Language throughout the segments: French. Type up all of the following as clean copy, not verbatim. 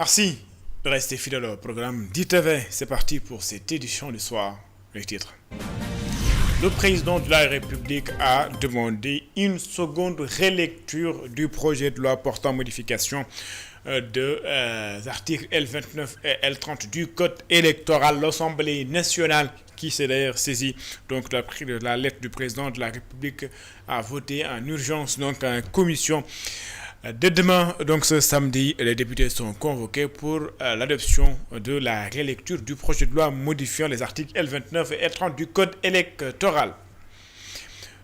Merci de rester fidèle au programme d'ITV. C'est parti pour cette édition du soir. Les titres. Le président de la République a demandé une seconde relecture du projet de loi portant modification des articles L29 et L30 du Code électoral. L'Assemblée nationale qui s'est d'ailleurs saisie donc la lettre du président de la République a voté en urgence donc en commission. Dès demain, donc ce samedi, les députés sont convoqués pour l'adoption de la relecture du projet de loi modifiant les articles L29 et L30 du Code électoral.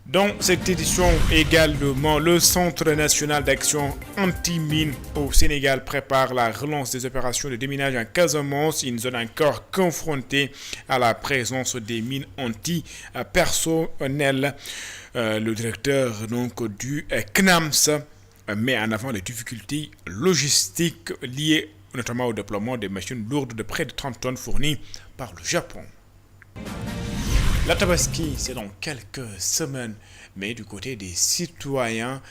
Dans cette édition également, le Centre national d'action anti-mine au Sénégal prépare la relance des opérations de déminage en Casamance, une zone encore confrontée à la présence des mines anti-personnelles. Le directeur donc, du CNAMS met en avant les difficultés logistiques liées notamment au déploiement des machines lourdes de près de 30 tonnes fournies par le Japon. La Tabaski, c'est dans quelques semaines, mais du côté des citoyens,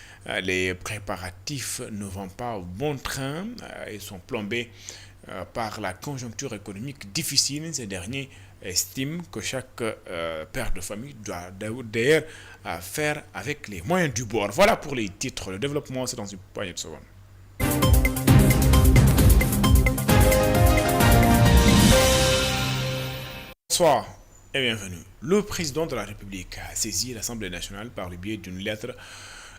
les préparatifs ne vont pas au bon train. Ils sont plombés par la conjoncture économique difficile. Ces derniers estiment que chaque père de famille doit d'ailleurs faire avec les moyens du bord. Voilà pour les titres. Le développement, c'est dans une poignée de secondes. Bonsoir et bienvenue. Le président de la République a saisi l'Assemblée nationale par le biais d'une lettre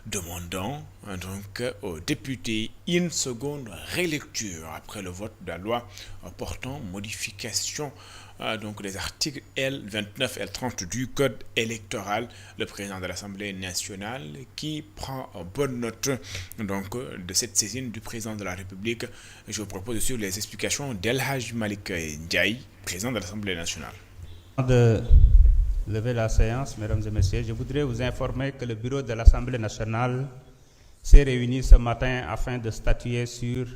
demandant donc aux députés une seconde relecture après le vote de la loi portant modification donc des articles L29 et L30 du Code électoral. Le président de l'Assemblée nationale qui prend bonne note donc de cette saisine du président de la République. Je vous propose de suivre les explications d'El Haj Malik Ndiaye, président de l'Assemblée nationale. De lever la séance, mesdames et messieurs, je voudrais vous informer que le bureau de l'Assemblée nationale s'est réuni ce matin afin de statuer sur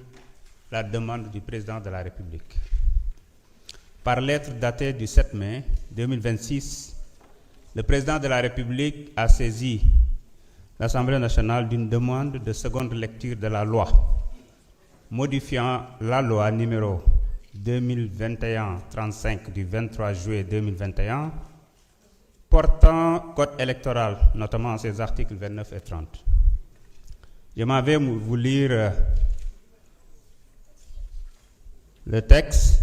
la demande du président de la République. Par lettre datée du 7 mai 2026, le président de la République a saisi l'Assemblée nationale d'une demande de seconde lecture de la loi modifiant la loi numéro 2021-35 du 23 juillet 2021 portant code électoral, notamment ses articles 29 et 30. Je m'en vais vous lire le texte.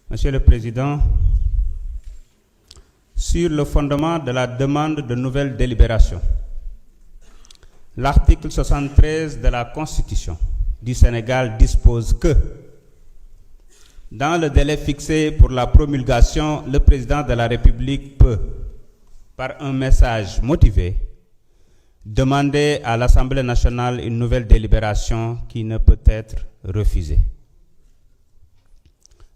Monsieur le Président, sur le fondement de la demande de nouvelle délibération, l'article 73 de la Constitution du Sénégal dispose que, dans le délai fixé pour la promulgation, le président de la République peut, par un message motivé, demander à l'Assemblée nationale une nouvelle délibération qui ne peut être refusée.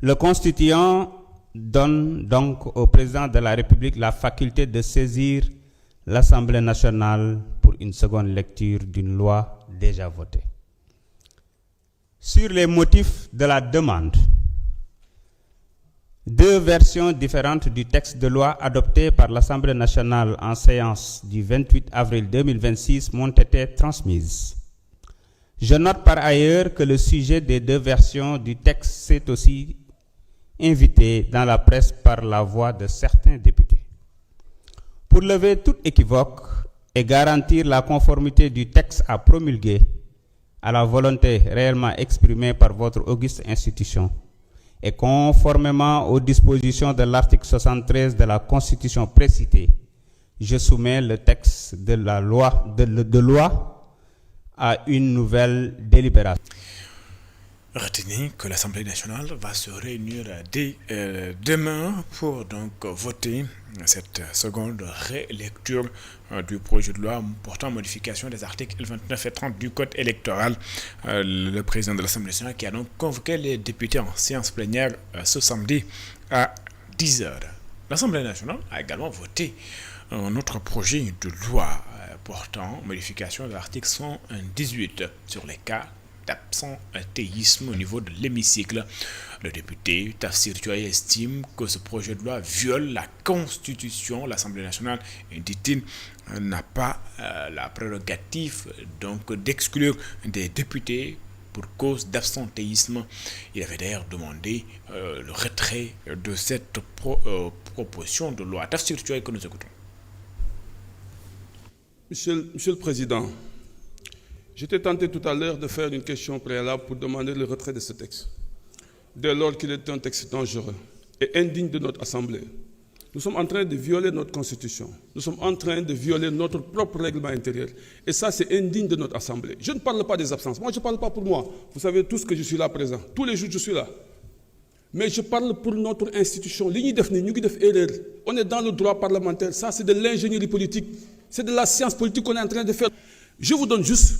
Le constituant donne donc au président de la République la faculté de saisir l'Assemblée nationale pour une seconde lecture d'une loi déjà votée. Sur les motifs de la demande, deux versions différentes du texte de loi adopté par l'Assemblée nationale en séance du 28 avril 2026 m'ont été transmises. Je note par ailleurs que le sujet des deux versions du texte s'est aussi invité dans la presse par la voix de certains députés. Pour lever tout équivoque et garantir la conformité du texte à promulguer à la volonté réellement exprimée par votre auguste institution, et conformément aux dispositions de l'article 73 de la Constitution précitée, je soumets le texte de la loi, de loi à une nouvelle délibération. Retenez que l'Assemblée nationale va se réunir dès demain pour donc voter cette seconde relecture du projet de loi portant modification des articles L29 et 30 du Code électoral. Le président de l'Assemblée nationale qui a donc convoqué les députés en séance plénière ce samedi à 10h. L'Assemblée nationale a également voté un autre projet de loi portant modification de l'article 118 sur les cas d'absentéisme au niveau de l'hémicycle. Le député Tafsir Thioye estime que ce projet de loi viole la Constitution. L'Assemblée nationale, dit-il, n'a pas la prérogative donc d'exclure des députés pour cause d'absentéisme. Il avait d'ailleurs demandé le retrait de cette proposition de loi. Tafsir Thioye, que nous écoutons. Monsieur le Président, j'étais tenté tout à l'heure de faire une question préalable pour demander le retrait de ce texte, dès lors qu'il est un texte dangereux et indigne de notre Assemblée. Nous sommes en train de violer notre Constitution. Nous sommes en train de violer notre propre règlement intérieur. Et ça, c'est indigne de notre Assemblée. Je ne parle pas des absences. Moi, je ne parle pas pour moi. Vous savez tous que je suis là présent. Tous les jours, je suis là. Mais je parle pour notre institution. On est dans le droit parlementaire. Ça, c'est de l'ingénierie politique. C'est de la science politique qu'on est en train de faire. Je vous donne juste,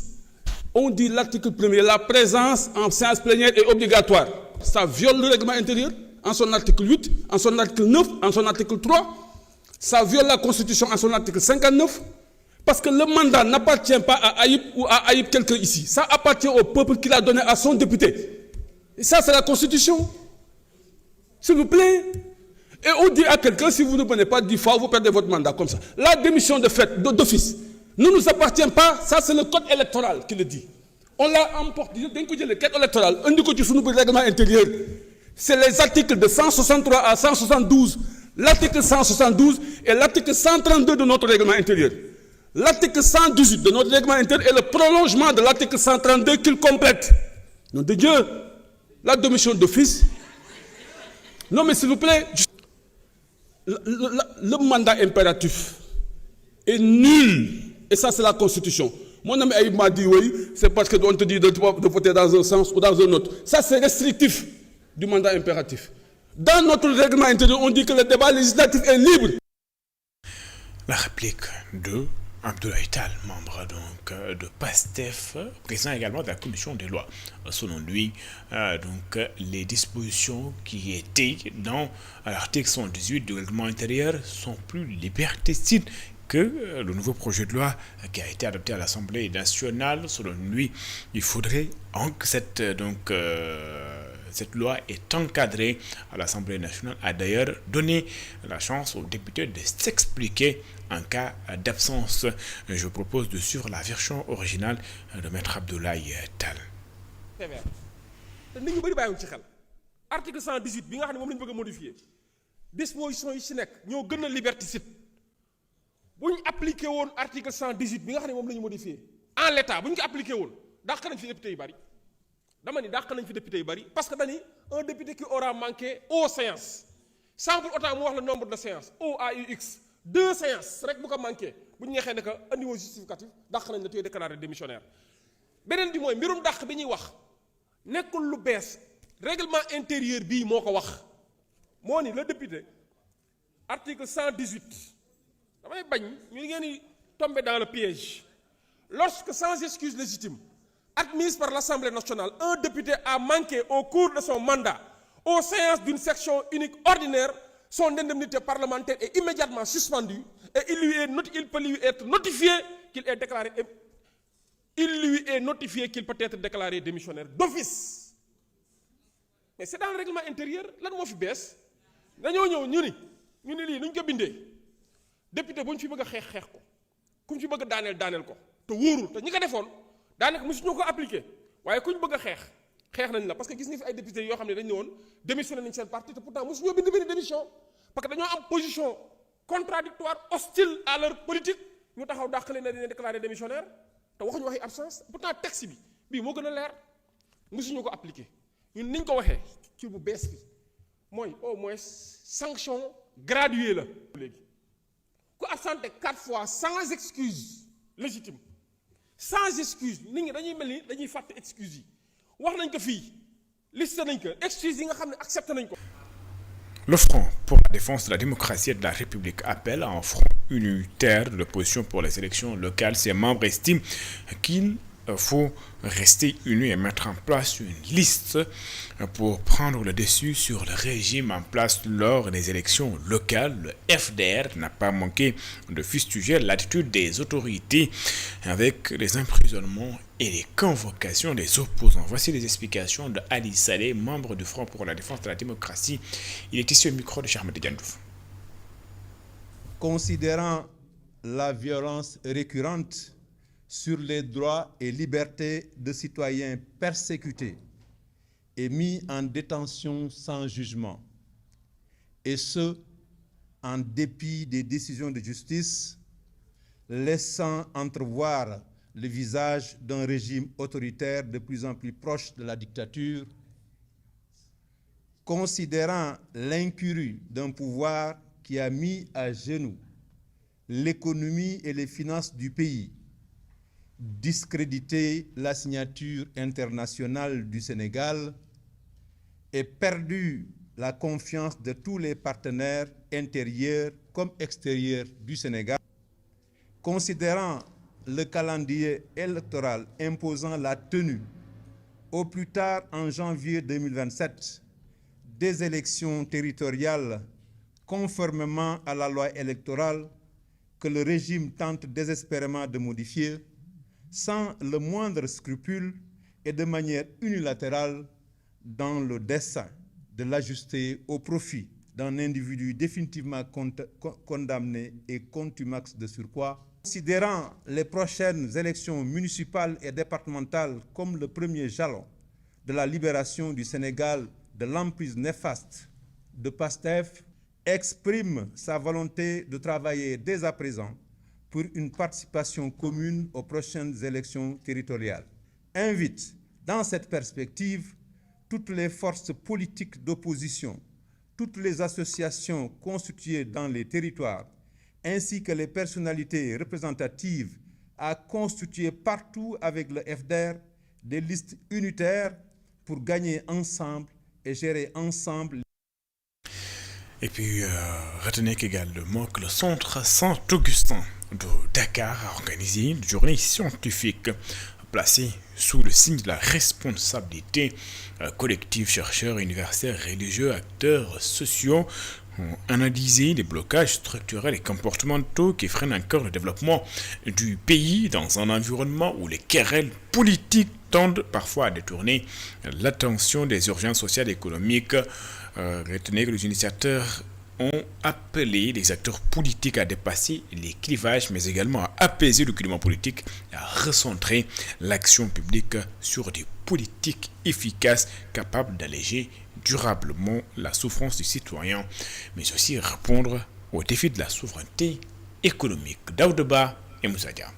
on dit l'article 1er, la présence en séance plénière est obligatoire. Ça viole le règlement intérieur en son article 8, en son article 9, en son article 3. Ça viole la Constitution en son article 59. Parce que le mandat n'appartient pas à Aïb ou à Aïb quelqu'un ici. Ça appartient au peuple qu'il a donné à son député. Et ça, c'est la Constitution. S'il vous plaît. Et on dit à quelqu'un, si vous ne prenez pas 10 fois, vous perdez votre mandat comme ça. La démission de fait, d'office, ne nous appartient pas. Ça, c'est le code électoral qui le dit. On l'a emporté. D'un coup, le code électoral, un du côté sous le règlement intérieur. C'est les articles de 163 à 172. L'article 172 et l'article 132 de notre règlement intérieur. L'article 118 de notre règlement intérieur est le prolongement de l'article 132 qu'il complète. Nom de Dieu, la démission d'office. Non, mais s'il vous plaît, le mandat impératif est nul. Et ça, c'est la Constitution. Mon ami Aïb m'a dit oui, c'est parce qu'on te dit de voter dans un sens ou dans un autre. Ça, c'est restrictif du mandat impératif. Dans notre règlement intérieur, on dit que le débat législatif est libre. La réplique de Abdoulaye Tall, membre donc de PASTEF, président également de la commission des lois. Selon lui, les dispositions qui étaient dans l'article 118 du règlement intérieur sont plus liberticides que le nouveau projet de loi qui a été adopté à l'Assemblée nationale. Selon lui, il faudrait que cette loi est encadrée à l'Assemblée nationale, a d'ailleurs donné la chance aux députés de s'expliquer en cas d'absence. Je vous propose de suivre la version originale de Maître Abdoulaye Tall. Article 118 bi nga xam ne moom la ñu bëgg a modifier disposition yi ci nekk ñoo gën a liberticide bu ñu appliqué woon article 118 bi nga xam ne moom la ñu modifier en l'état bu ñu ko appliqué woon dàq nañ fi député yu bari. Dama ni dàq nañ fi député yu bari parce que dañuy un député qui aura manqué aux séances sans pour autant mu wax le nombre de séances OAUX 2 séances rek bu ko manqué bu ñu neexee ne que andi woo justificatif dàq nañ la tuy déclaré démissionnaire. Beneen bi mooy mbirum dàq bi ñuy wax nekkul lu bees règlement intérieur bii moo ko wax moo ni le député article 118 damay bañ ñu ngeen di tomber dans le piège lorsque sans excuse légitime admise par l'Assemblée nationale, un député a manqué au cours de son mandat aux séances d'une section unique ordinaire, son indemnité parlementaire est immédiatement suspendue et il peut lui être notifié qu'il est déclaré. Il lui est notifié qu'il peut être déclaré démissionnaire d'office. Mais c'est dans le règlement intérieur. Là, nous avons fait nous lii nuñ ko bindee député bu ñu fi bëgg a xeex ko ku ñu fi bëgg a daaneel ko te wóorul te ñi ko defoon. daanaka mosuñu ko appliqué waaye ku ñu bëgg a xeex nañ la parce que gis nga fi ay députés yoo xam ne dañ ne woon démissionné nañ seen parti te pourtant mosuñoo bind démission parce que dañoo am position contradictoire hostile à leur politique ñu taxaw dàqale na dina déclaré démissionnaire te waxuñu waxi absence pourtant texte bii moo gën a leer mosuñu ko appliqué ñun niñ ko waxee ci bu bees bi mooy au moins sanction graduée la léegi ku absenté 4 fois sans excuse légitime sans excuse nit ñi dañuy mel ni dañuy fàtte excuse yi wax nañ ko fii liste nañ ko excuse yi nga xam ne accepté nañ ko. Le Front pour la défense de la démocratie et de la République appelle à un front unitaire de l'opposition pour les élections locales. Ses membres estiment qu'il faut rester unis et mettre en place une liste pour prendre le dessus sur le régime en place lors des élections locales. Le FDR n'a pas manqué de fustiger l'attitude des autorités avec les emprisonnements et les convocations des opposants. Voici les explications de Ali Saleh, membre du Front pour la défense de la démocratie. Il est ici au micro de Cheikh Ahmed Tidiane Diouf. Considérant la violence récurrente sur les droits et libertés de citoyens persécutés et mis en détention sans jugement, et ce, en dépit des décisions de justice, laissant entrevoir le visage d'un régime autoritaire de plus en plus proche de la dictature, considérant l'incurie d'un pouvoir qui a mis à genoux l'économie et les finances du pays, discrédité la signature internationale du Sénégal et perdu la confiance de tous les partenaires intérieurs comme extérieurs du Sénégal, considérant le calendrier électoral imposant la tenue au plus tard en janvier 2027 des élections territoriales conformément à la loi électorale que le régime tente désespérément de modifier sans le moindre scrupule et de manière unilatérale dans le dessein de l'ajuster au profit d'un individu définitivement condamné et contumax de surcroît. Considérant les prochaines élections municipales et départementales comme le premier jalon de la libération du Sénégal de l'emprise néfaste de PASTEF, exprime sa volonté de travailler dès à présent pour une participation commune aux prochaines élections territoriales. Invite, dans cette perspective, toutes les forces politiques d'opposition, toutes les associations constituées dans les territoires, ainsi que les personnalités représentatives à constituer partout avec le FDR des listes unitaires pour gagner ensemble et gérer ensemble. Et puis, retenez également que le Centre Saint-Augustin de Dakar a organisé une journée scientifique placée sous le signe de la responsabilité collective. Chercheurs, universitaires, religieux, acteurs sociaux ont analysé les blocages structurels et comportementaux qui freinent encore le développement du pays dans un environnement où les querelles politiques tendent parfois à détourner l'attention des urgences sociales et économiques. Retenez que les initiateurs ont appelé les acteurs politiques à dépasser les clivages, mais également à apaiser le climat politique et à recentrer l'action publique sur des politiques efficaces capables d'alléger durablement la souffrance du citoyen, mais aussi répondre aux défis de la souveraineté économique. Daoudeba et Moussadia.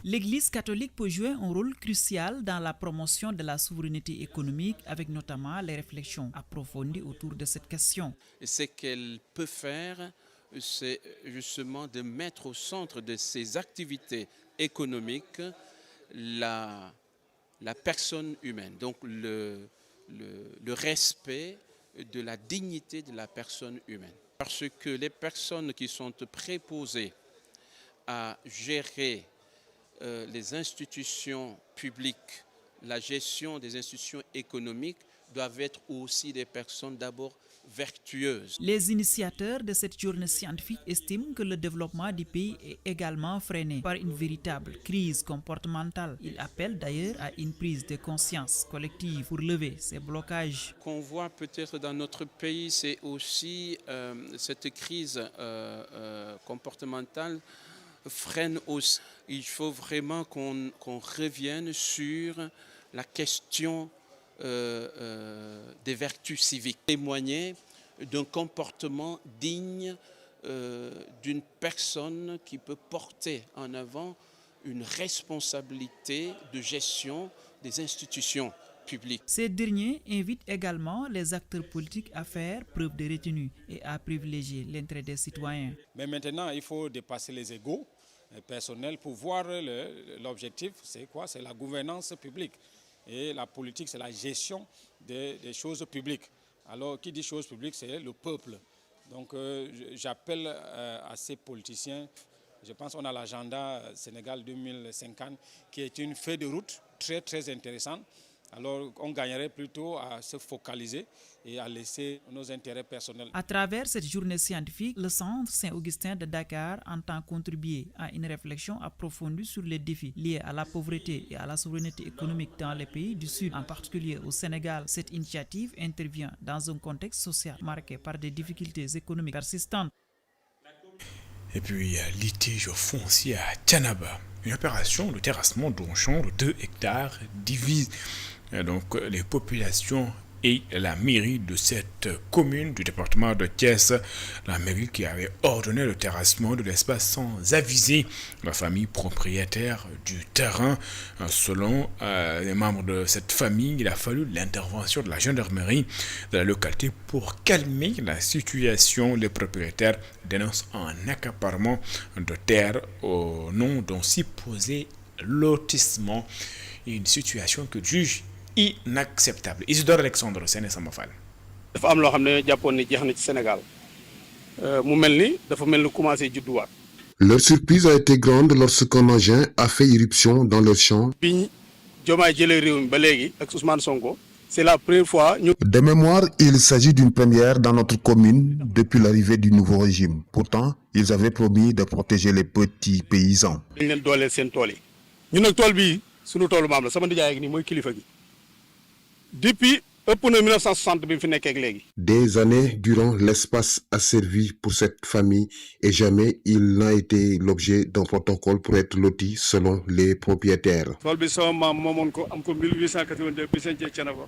L'Église catholique peut jouer un rôle crucial dans la promotion de la souveraineté économique, avec notamment les réflexions approfondies autour de cette question. Ce qu'elle peut faire, c'est justement de mettre au centre de ses activités économiques la personne humaine, donc le respect de la dignité de la personne humaine. Parce que les personnes qui sont préposées à gérer les institutions publiques, la gestion des institutions économiques doivent être aussi des personnes d'abord vertueuses. Les initiateurs de cette journée scientifique estiment que le développement du pays est également freiné par une véritable crise comportementale. Ils appellent d'ailleurs à une prise de conscience collective pour lever ces blocages. Qu'on voit peut-être dans notre pays, c'est aussi cette crise comportementale freine aussi. Il faut vraiment qu'on revienne sur la question des vertus civiques. Témoigner d'un comportement digne d'une personne qui peut porter en avant une responsabilité de gestion des institutions publiques. Ces derniers invitent également les acteurs politiques à faire preuve de retenue et à privilégier l'intérêt des citoyens. Mais maintenant, il faut dépasser les égos personnels pour voir l'objectif, c'est quoi? C'est la gouvernance publique. Et la politique, c'est la gestion des choses publiques. Alors, qui dit choses publiques, c'est le peuple. Donc, j'appelle à ces politiciens, je pense qu'on a l'agenda Sénégal 2050, qui est une feuille de route très, très intéressante. Alors, on gagnerait plutôt à se focaliser et à laisser nos intérêts personnels. À travers cette journée scientifique, le Centre Saint-Augustin de Dakar entend contribuer à une réflexion approfondie sur les défis liés à la pauvreté et à la souveraineté économique dans les pays du Sud, en particulier au Sénégal. Cette initiative intervient dans un contexte social marqué par des difficultés économiques persistantes. Et puis, litige foncier à Thiénaba. Une opération de terrassement d'un champ de 2 hectares divise donc les populations et la mairie de cette commune du département de Thiès, la mairie qui avait ordonné le terrassement de l'espace sans aviser la famille propriétaire du terrain. Selon les membres de cette famille, il a fallu l'intervention de la gendarmerie de la localité pour calmer la situation. Les propriétaires dénoncent un accaparement de terre au nom d'un supposé lotissement, une situation que juge inacceptable. Isidore Alexandre Sène Samba Fall. dafa am loo xam ne jàppoon ni jeex na ci Sénégal mu mel ni dafa mel ni commencé judduwaat. Leur surprise a été grande lorsqu'un engin a fait irruption dans leur champ. Biñ Diomaye jëlee réew mi ba léegi ak Ousmane Sonko, c'est la première fois ñu. De mémoire, il s'agit d'une première dans notre commune depuis l'arrivée du nouveau régime. Pourtant, ils avaient promis de protéger les petits paysans. dañ leen dooleel seen tool yi. ñun nag tool bii sunu toolu maam la sama nijaay ak nii mooy kilifa gi. Depuis 1960 bi fi nekk ak léegi. Des années durant, l'espace a servi pour cette famille et jamais il n'a été l'objet d'un protocole pour être loti selon les propriétaires. tool bi sama maam moomoon ko am ko 1882 bi sañcee Thiénaba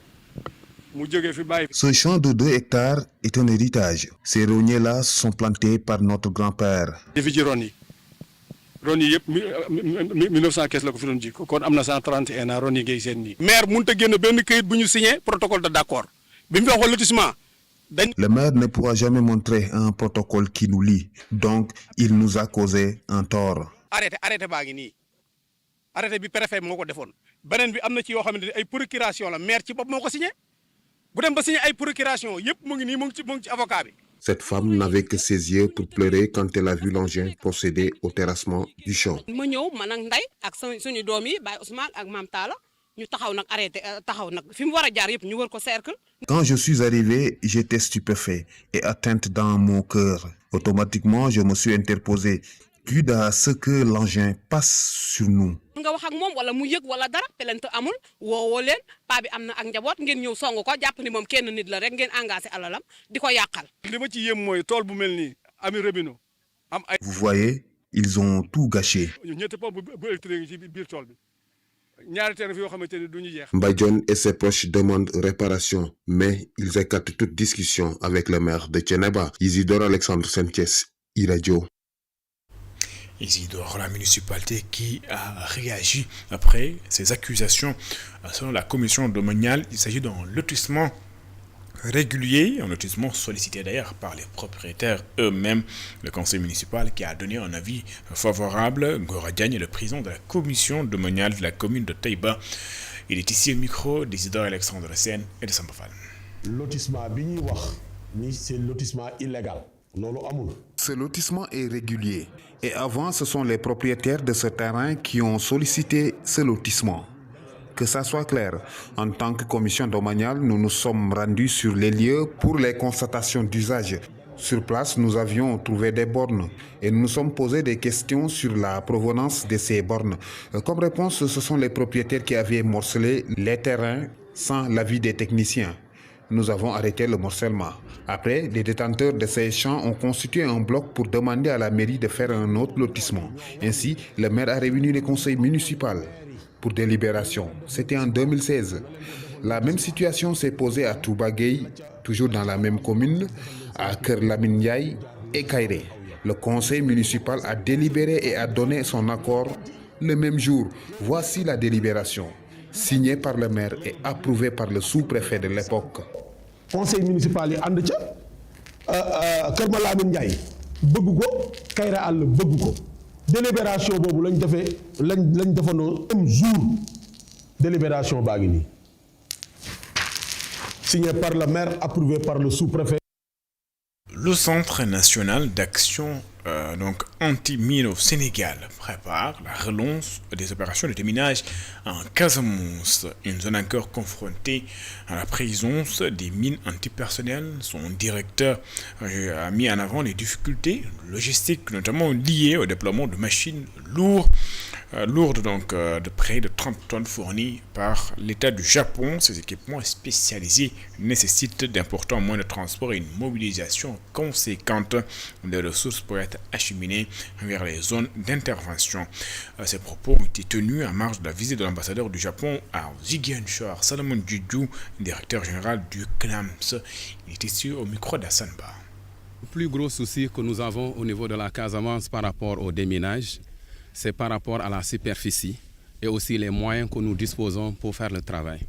mu jógee fi bàyyi. Ce champ de 2 hectares est un héritage. Ces rogniers-là sont plantés par notre grand-père. di fi ji ron yi yëpp 1915 la ko fi doon ji kon am na 131 ans ron yi ngay seen nii. maire mënut a génn benn këyit bu ñu signé protocole de d'accord bi mu fi waxoon lotissement dañ. Le maire ne pourra jamais montrer un protocole qui nous lie, donc il nous a causé un tort. arrêté baa ngi nii arrêté bi préfet moo ko defoon beneen bi am na ci yoo xamante ne ay procuration la maire ci bopp moo ko signé bu dem ba signé ay procuration yëpp mu ngi nii mu ngi ci avocat bi. Cette femme n'avait que ses yeux pour pleurer quand elle a vu l'engin procéder au terrassement du champ. ma ñëw man ak Ndeye ak suñu doom yi Baye Ousmane ak Mame Talla ñu taxaw nag arrêté taxaw nag fi mu war a jaar yëpp ñu wër ko cercle. Quand je suis arrivé, j'étais stupéfait et atteinte dans mon cœur. Automatiquement, je me suis interposé, dû à ce que l'engin passe sur nous. nga wax ak moom wala mu yëg wala dara pelente amul woowoo leen paa bi am na ak njaboot ngeen ñëw song ko jàpp ni moom kenn nit la rek ngeen engagé alalam di ko yàqal. li ma ci yéem mooy tool bu mel nii ami robinet am ay. Vous voyez, ils ont tout gâché. ñetti pompe bu électrique ci biir tool bi ñaari terrain fi yoo xamante ne du ñu jeex. Mbadione et ses proches demandent réparation, mais ils écartent toute discussion avec le maire de Thiénaba, Isidore Alexandre Sène Thiès, iRadio. Isidore, la municipalité qui a réagi après ces accusations. Selon la commission domaniale, il s'agit d'un lotissement régulier, un lotissement sollicité d'ailleurs par les propriétaires eux-mêmes. Le conseil municipal qui a donné un avis favorable, Gora Diagne est le président de la commission domaniale de la commune de Taïba. Il est ici au micro d'Isidore Alexandre Sène et de Samba Fall. Lotissement bi ñuy wax ni c'est lotissement illégal. Ce lotissement est régulier et avant ce sont les propriétaires de ce terrain qui ont sollicité ce lotissement. Que ça soit clair, en tant que commission domaniale, nous nous sommes rendus sur les lieux pour les constatations d'usage. Sur place, nous avions trouvé des bornes et nous nous sommes posé des questions sur la provenance de ces bornes. Comme réponse, ce sont les propriétaires qui avaient morcelé les terrains sans l'avis des techniciens. Nous avons arrêté le morcellement. Après, les détenteurs de ces champs ont constitué un bloc pour demander à la mairie de faire un autre lotissement. Ainsi, le maire a réuni le conseil municipal pour délibération. C'était en 2016. La même situation s'est posée à Touba Gueye, toujours dans la même commune, à Kër Lamine Ndiaye et Kairé. Le conseil municipal a délibéré et a donné son accord le même jour. Voici la délibération, signée par le maire et approuvée par le sous-préfet de l'époque. Conseil municipal yi ànd ca Kër Lamine Ndiaye bëgg ko Kairé àll bëgg ko délibération boobu lañ defandoo même jour délibération baa ngi nii signé par le maire, approuvé par le sous-préfet. Le Centre national d'action anti-mine au Sénégal prépare la relance des opérations de déminage en Casamance, une zone encore confrontée à la présence des mines antipersonnelles. Son directeur a mis en avant les difficultés logistiques, notamment liées au déploiement de machines lourdes de près de 30 tonnes fournies par l'État du Japon. Ces équipements spécialisés nécessitent d'importants moyens de transport et une mobilisation conséquente des ressources pour être être acheminés vers les zones d'intervention. Ces propos ont été tenus en marge de la visite de l'ambassadeur du Japon à Ziguinchor, Salomon Djidjou, directeur général du CNAMS. Il est ici au micro d'Hassan Ba. Le plus gros souci que nous avons au niveau de la Casamance par rapport au déminage, c'est par rapport à la superficie et aussi les moyens que nous disposons pour faire le travail.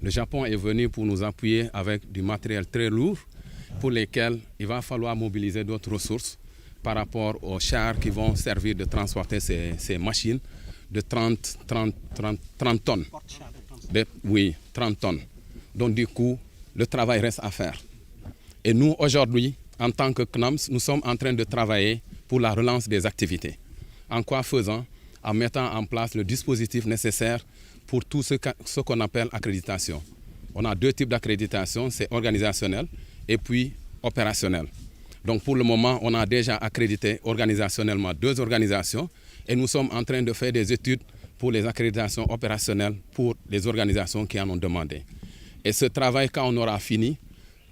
Le Japon est venu pour nous appuyer avec du matériel très lourd pour lesquels il va falloir mobiliser d'autres ressources par rapport aux chars qui vont servir de transporter ces machines de 30 tonnes. Oui, 30 tonnes. Donc du coup, le travail reste à faire. Et nous, aujourd'hui, en tant que CNAMS, nous sommes en train de travailler pour la relance des activités. En quoi faisant? En mettant en place le dispositif nécessaire pour tout ce qu'on appelle accréditation. On a deux types d'accréditation, c'est organisationnel et puis opérationnel. Donc pour le moment, on a déjà accrédité organisationnellement 2 organisations et nous sommes en train de faire des études pour les accréditations opérationnelles pour les organisations qui en ont demandé. Et ce travail, quand on aura fini,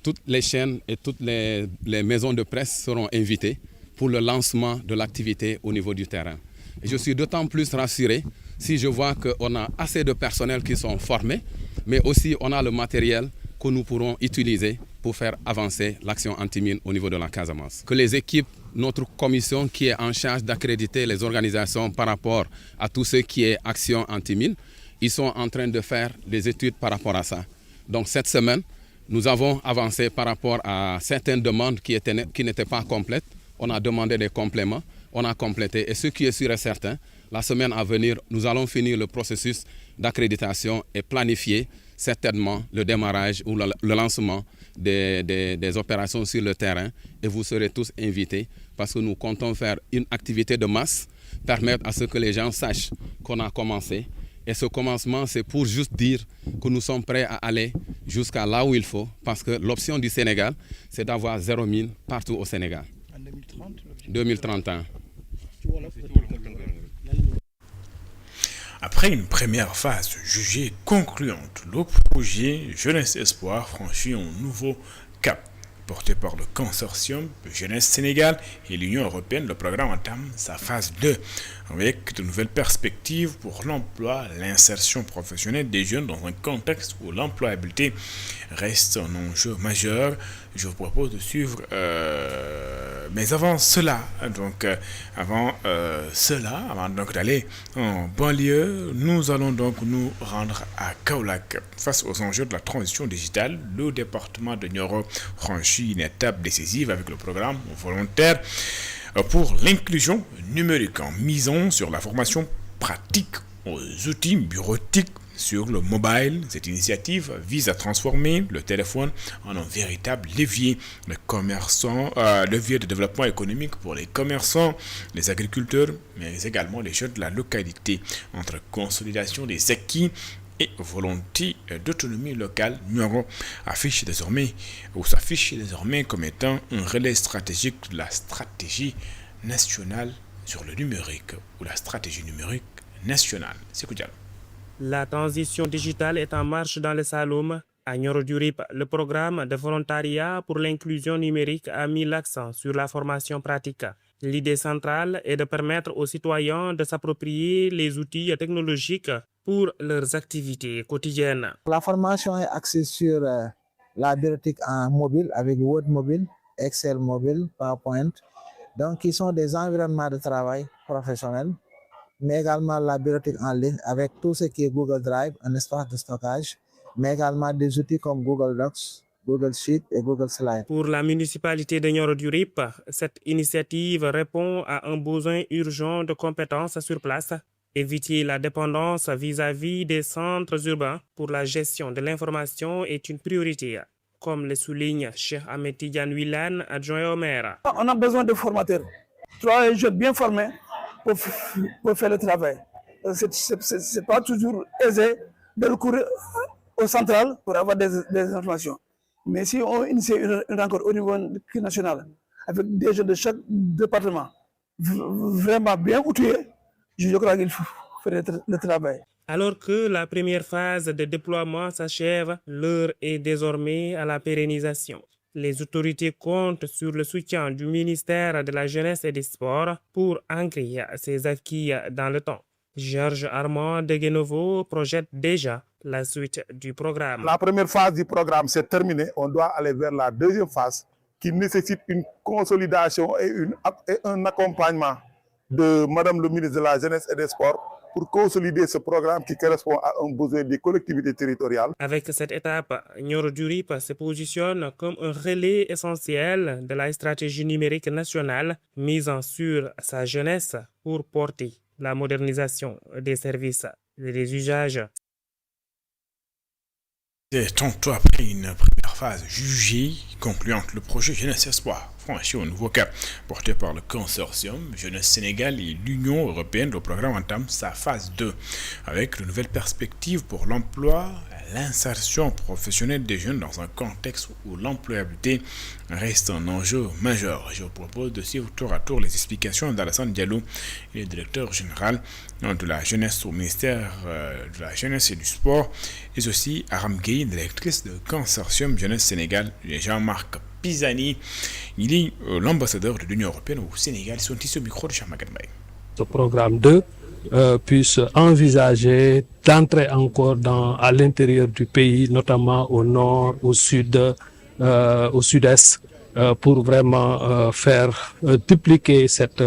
toutes les chaînes et toutes les maisons de presse seront invitées pour le lancement de l'activité au niveau du terrain. Et je suis d'autant plus rassuré si je vois qu'on a assez de personnel qui sont formés, mais aussi on a le matériel que nous pourrons utiliser pour faire avancer l'action anti-mine au niveau de la Casamance. Que les équipes, notre commission qui est en charge d'accréditer les organisations par rapport à tout ce qui est action anti-mine, ils sont en train de faire des études par rapport à ça. Donc cette semaine, nous avons avancé par rapport à certaines demandes qui n'étaient pas complètes. On a demandé des compléments, on a complété. Et ce qui est sûr et certain, la semaine à venir, nous allons finir le processus d'accréditation et planifier certainement le démarrage ou le lancement des opérations sur le terrain. Et vous serez tous invités parce que nous comptons faire une activité de masse, permettre à ce que les gens sachent qu'on a commencé. Et ce commencement, c'est pour juste dire que nous sommes prêts à aller jusqu'à là où il faut, parce que l'option du Sénégal, c'est d'avoir 0 mine partout au Sénégal. En 2031. Après une première phase jugée concluante, le projet Jeunesse Espoir franchit un nouveau cap. Porté par le consortium Jeunesse Sénégal et l'Union européenne, le programme entame sa phase 2 avec de nouvelles perspectives pour l'emploi, l'insertion professionnelle des jeunes dans un contexte où l'employabilité reste un enjeu majeur. Je vous propose de suivre, mais avant cela, avant d'aller en banlieue, nous allons donc nous rendre à Kaolack. Face aux enjeux de la transition digitale, le département de Nioro franchit une étape décisive avec le programme volontaire pour l'inclusion numérique en misant sur la formation pratique aux outils bureautiques sur le mobile. Cette initiative vise à transformer le téléphone en un véritable levier de développement économique pour les commerçants, les agriculteurs, mais également les jeunes de la localité. Entre consolidation des acquis et volonté d'autonomie locale, Nioro s'affiche désormais comme étant un relais stratégique de la stratégie nationale sur le numérique ou la stratégie numérique nationale. C'est Koudial. La transition digitale est en marche dans le Saloum. À Nioro-du-Rip, le programme de volontariat pour l'inclusion numérique a mis l'accent sur la formation pratique. L'idée centrale est de permettre aux citoyens de s'approprier les outils technologiques pour leurs activités quotidiennes. La formation est axée sur la bureautique en mobile avec Word mobile, Excel mobile, PowerPoint. Donc, qui sont des environnements de travail professionnels, mais également la bureautique en ligne avec tout ce qui est Google Drive, un espace de stockage, mais également des outils comme Google Docs, Google Sheet et Google Slide. Pour la municipalité de Nioro-du-Rip, cette initiative répond à un besoin urgent de compétences sur place. Éviter la dépendance vis-à-vis des centres urbains pour la gestion de l'information est une priorité, comme le souligne Cheikh Ahmed Tidiane Wilane, adjoint au maire. On a besoin de formateurs, 3 jeunes bien formés pour faire le travail. C'est pas toujours aisé de recourir au central pour avoir des informations. Mais si on initie une rencontre au niveau national avec des jeunes de chaque département, vraiment bien outillés, je crois qu'il faut faire le travail. Alors que la première phase de déploiement s'achève, l'heure est désormais à la pérennisation. Les autorités comptent sur le soutien du ministère de la Jeunesse et des Sports pour ancrer ces acquis dans le temps. Georges Armand de Guénovo projette déjà la suite du programme. La première phase du programme s'est terminée. On doit aller vers la deuxième phase qui nécessite une consolidation et un accompagnement de Madame le ministre de la Jeunesse et des Sports pour consolider ce programme qui correspond à un besoin des collectivités territoriales. Avec cette étape, Nioro du Rip se positionne comme un relais essentiel de la stratégie numérique nationale misant sur sa jeunesse pour porter la modernisation des services et des usages. C'est tantôt après une première phase jugée, concluante, le projet Jeunesse Espoir franchit un nouveau cap. Porté par le consortium Jeunesse Sénégal et l'Union européenne, le programme entame sa phase 2 avec de nouvelles perspectives pour l'emploi, l'insertion professionnelle des jeunes dans un contexte où l'employabilité reste un enjeu majeur. Je vous propose de suivre tour à tour les explications d'Alassane Diallo, le directeur général de la jeunesse au ministère de la jeunesse et du sport, et aussi Aram Gueye, directrice de consortium Jeunesse Sénégal, et Jean-Marc Pisani, il est l'ambassadeur de l'Union européenne au Sénégal. Ils sont ici au micro de Chamagan Bay. Ce programme 2 puisse envisager d'entrer encore à l'intérieur du pays, notamment au nord, au sud, au sud-est, pour vraiment faire dupliquer cette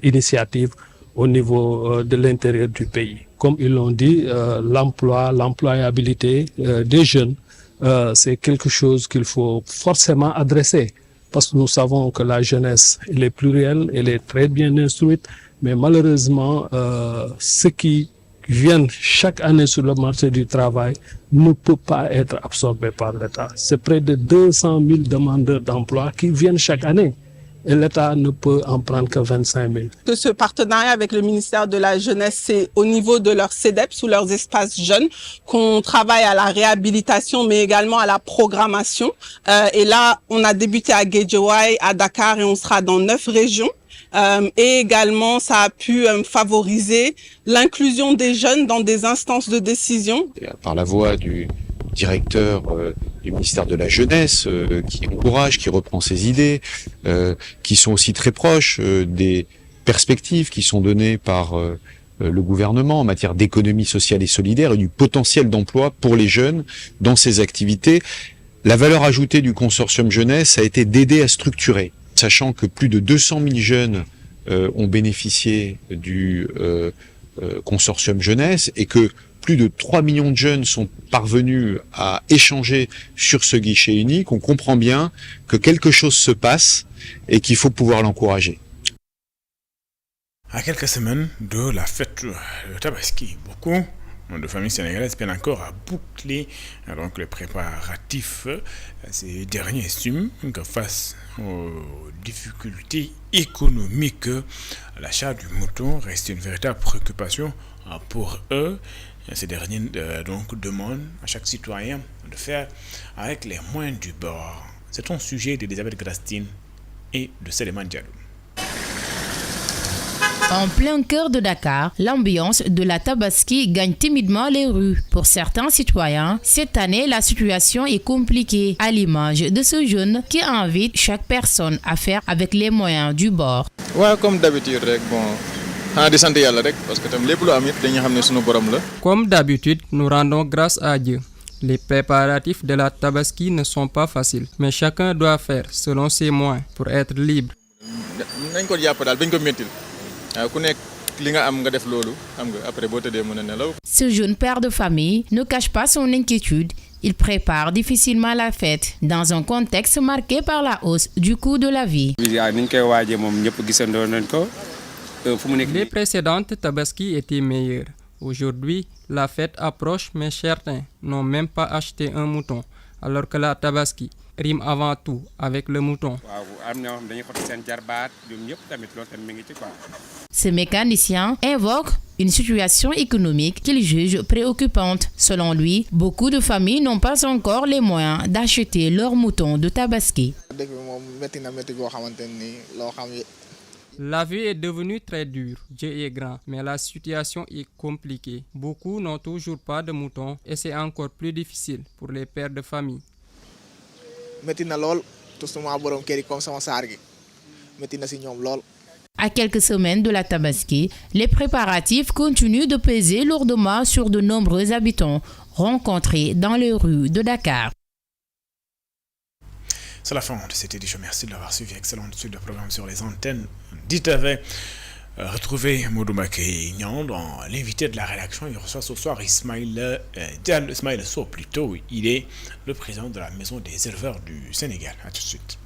initiative au niveau de l'intérieur du pays. Comme ils l'ont dit, l'employabilité des jeunes, c'est quelque chose qu'il faut forcément adresser, parce que nous savons que la jeunesse, elle est plurielle, elle est très bien instruite, mais malheureusement, ceux qui viennent chaque année sur le marché du travail ne peut pas être absorbés par l'État. C'est près de 200 000 demandeurs d'emploi qui viennent chaque année. Et l'État ne peut en prendre que 25 000. Que ce partenariat avec le ministère de la Jeunesse, c'est au niveau de leurs CEDEP, sous leurs espaces jeunes, qu'on travaille à la réhabilitation, mais également à la programmation. Et là, on a débuté à Guédiawaye, à Dakar, et on sera dans 9 régions. Et également, ça a pu favoriser l'inclusion des jeunes dans des instances de décision. Par la voix du directeur du ministère de la Jeunesse, qui encourage, qui reprend ses idées, qui sont aussi très proches des perspectives qui sont données par le gouvernement en matière d'économie sociale et solidaire et du potentiel d'emploi pour les jeunes dans ces activités. La valeur ajoutée du consortium jeunesse a été d'aider à structurer, sachant que plus de 200 000 jeunes ont bénéficié du consortium jeunesse et que plus de 3 millions de jeunes sont parvenus à échanger sur ce guichet unique. On comprend bien que quelque chose se passe et qu'il faut pouvoir l'encourager. À quelques semaines de la fête de Tabaski, beaucoup de familles sénégalaises peinent encore à boucler donc les préparatifs. Ces derniers estiment que face aux difficultés économiques, l'achat du mouton reste une véritable préoccupation pour eux. Ces derniers donc demandent à chaque citoyen de faire avec les moyens du bord. C'est un sujet d'Elisabeth Grastine et de Séléman Diallo. En plein cœur de Dakar, l'ambiance de la Tabaski gagne timidement les rues. Pour certains citoyens, cette année, la situation est compliquée, à l'image de ce jeune qui invite chaque personne à faire avec les moyens du bord. Ouais, comme d'habitude, bon. Comme d'habitude, nous rendons grâce à Dieu. Les préparatifs de la Tabaski ne sont pas faciles, mais chacun doit faire selon ses moyens pour être libre. Ce jeune père de famille ne cache pas son inquiétude. Il prépare difficilement la fête dans un contexte marqué par la hausse du coût de la vie. Les précédentes Tabaski étaient meilleures. Aujourd'hui, la fête approche, mais certains n'ont même pas acheté un mouton, alors que la Tabaski rime avant tout avec le mouton. Ce mécanicien invoque une situation économique qu'il juge préoccupante. Selon lui, beaucoup de familles n'ont pas encore les moyens d'acheter leur mouton de Tabaski. La vie est devenue très dure, Dieu est grand, mais la situation est compliquée. Beaucoup n'ont toujours pas de moutons et c'est encore plus difficile pour les pères de famille. métti na lool tout suma borom kër yi comme sama saar gi métti na si ñoom lool. À quelques semaines de la Tabaski, les préparatifs continuent de peser lourdement sur de nombreux habitants rencontrés dans les rues de Dakar. C'est la fin de cette édition. Merci de l'avoir suivi. Excellente suite de programme sur les antennes d'ITV. Retrouvez Modoumake Ignan dans l'invité de la rédaction. Il reçoit ce soir Ismaïl Sow plutôt. Il est le président de la Maison des éleveurs du Sénégal. À tout de suite.